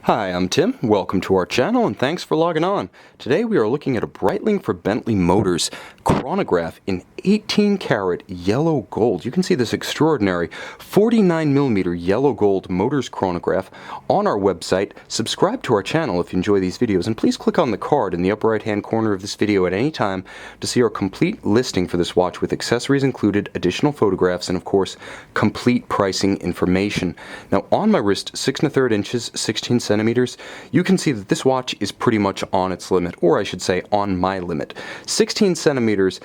Hi, I'm Tim. Welcome to our channel and thanks for logging on. Today we are looking at a Breitling for Bentley Motors chronograph in 18 karat yellow gold. You can see this extraordinary 49mm yellow gold Motors chronograph on our website. Subscribe to our channel if you enjoy these videos, and please click on the card in the upper right hand corner of this video at any time to see our complete listing for this watch with accessories included, additional photographs, and of course complete pricing information. Now on my wrist, 6 1/3 inches, 16 centimeters, you can see that this watch is pretty much on its limit, or I should say on my limit. 16 centimeters,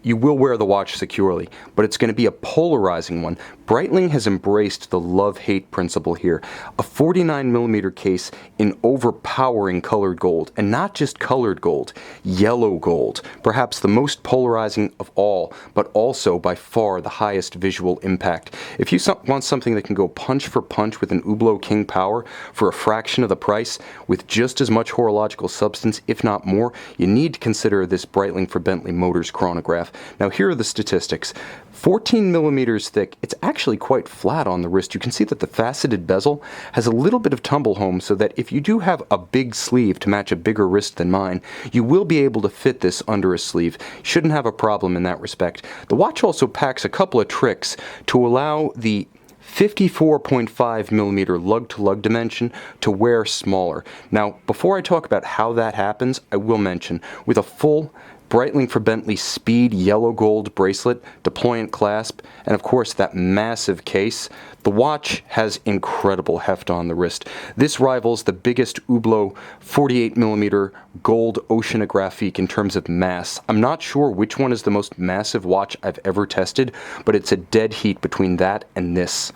you will wear the watch securely, but it's going to be a polarizing one. Breitling has embraced the love-hate principle here. A 49mm case in overpowering colored gold, and not just colored gold, yellow gold. Perhaps the most polarizing of all, but also by far the highest visual impact. If you want something that can go punch for punch with an Hublot King Power for a fraction of the price, with just as much horological substance, if not more, you need to consider this Breitling for Bentley Motors chronograph. Now here are the statistics. 14 millimeters thick. It's actually quite flat on the wrist. You can see that the faceted bezel has a little bit of tumble home, so that if you do have a big sleeve to match a bigger wrist than mine, you will be able to fit this under a sleeve. Shouldn't have a problem in that respect. The watch also packs a couple of tricks to allow the 54.5mm lug-to-lug dimension to wear smaller. Now, before I talk about how that happens, I will mention, with a full Breitling for Bentley Speed yellow gold bracelet, deployant clasp, and of course that massive case, the watch has incredible heft on the wrist. This rivals the biggest Hublot 48mm gold oceanographique in terms of mass. I'm not sure which one is the most massive watch I've ever tested, but it's a dead heat between that and this.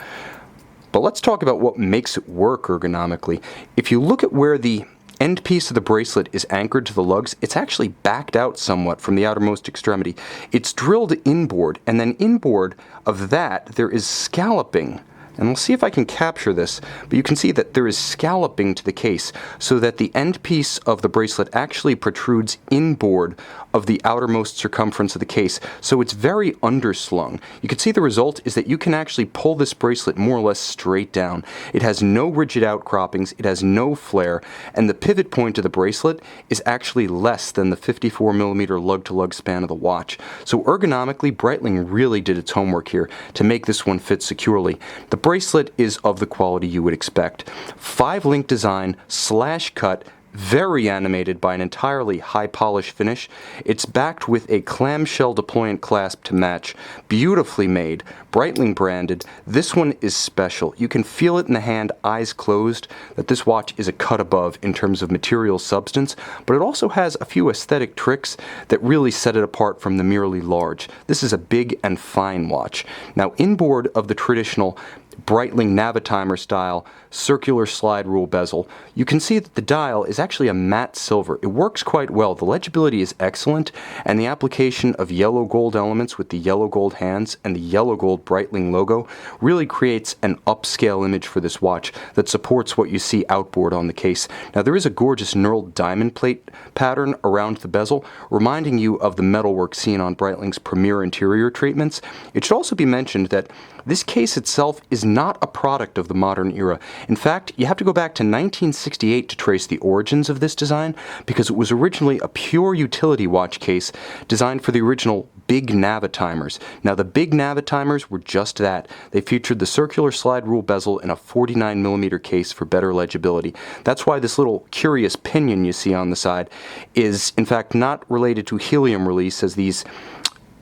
But let's talk about what makes it work ergonomically. If you look at where the end piece of the bracelet is anchored to the lugs, it's actually backed out somewhat from the outermost extremity. It's drilled inboard, and then inboard of that there is scalloping. And we'll see if I can capture this, but you can see that there is scalloping to the case so that the end piece of the bracelet actually protrudes inboard of the outermost circumference of the case, so it's very underslung. You can see the result is that you can actually pull this bracelet more or less straight down. It has no rigid outcroppings, it has no flare, and the pivot point of the bracelet is actually less than the 54mm lug-to-lug span of the watch. So ergonomically, Breitling really did its homework here to make this one fit securely. The bracelet is of the quality you would expect. 5-link design, slash cut, very animated by an entirely high polish finish. It's backed with a clamshell deployant clasp to match. Beautifully made, Breitling branded. This one is special. You can feel it in the hand, eyes closed, that this watch is a cut above in terms of material substance, but it also has a few aesthetic tricks that really set it apart from the merely large. This is a big and fine watch. Now, inboard of the traditional Breitling Navitimer style circular slide rule bezel, you can see that the dial is actually a matte silver. It works quite well. The legibility is excellent, and the application of yellow gold elements with the yellow gold hands and the yellow gold Breitling logo really creates an upscale image for this watch that supports what you see outboard on the case. Now there is a gorgeous knurled diamond plate pattern around the bezel, reminding you of the metalwork seen on Breitling's premier interior treatments. It should also be mentioned that this case itself is not a product of the modern era. In fact, you have to go back to 1968 to trace the origins of this design, because it was originally a pure utility watch case designed for the original big Navitimers. Now the big Navitimers were just that. They featured the circular slide rule bezel in a 49mm case for better legibility. That's why this little curious pinion you see on the side is in fact not related to helium release as these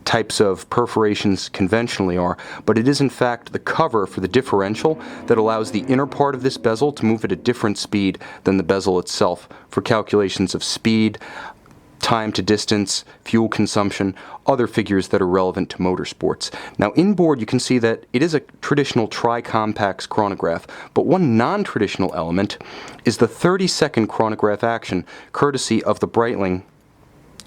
types of perforations conventionally are, but it is in fact the cover for the differential that allows the inner part of this bezel to move at a different speed than the bezel itself for calculations of speed, time to distance, fuel consumption, other figures that are relevant to motorsports. Now inboard you can see that it is a traditional tri-compax chronograph, but one non-traditional element is the 30-second chronograph action, courtesy of the Breitling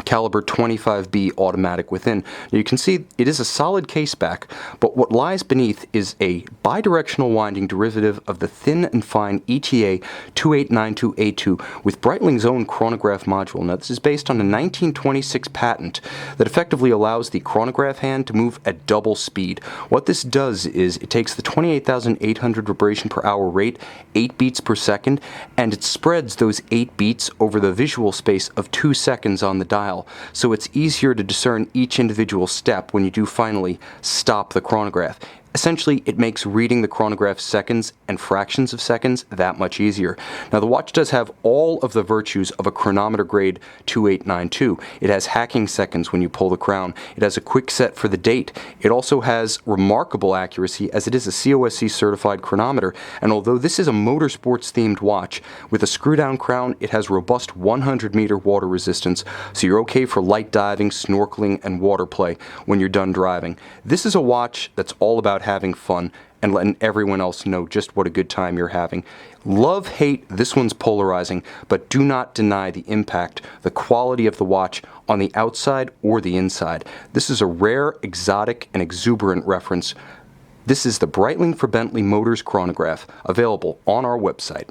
caliber 25B automatic within. Now you can see it is a solid case back, but what lies beneath is a bidirectional winding derivative of the thin and fine ETA 2892A2 with Breitling's own chronograph module. Now this is based on a 1926 patent that effectively allows the chronograph hand to move at double speed. What this does is it takes the 28,800 vibration per hour rate, 8 beats per second, and it spreads those 8 beats over the visual space of 2 seconds on the dial. So it's easier to discern each individual step when you do finally stop the chronograph. Essentially, it makes reading the chronograph seconds and fractions of seconds that much easier. Now, the watch does have all of the virtues of a chronometer grade 2892. It has hacking seconds when you pull the crown. It has a quick set for the date. It also has remarkable accuracy as it is a COSC certified chronometer. And although this is a motorsports themed watch, with a screw down crown, it has robust 100-meter water resistance. So you're okay for light diving, snorkeling, and water play when you're done driving. This is a watch that's all about having fun and letting everyone else know just what a good time you're having. Love, hate, this one's polarizing, but do not deny the impact, the quality of the watch on the outside or the inside. This is a rare, exotic, and exuberant reference. This is the Breitling for Bentley Motors chronograph, available on our website.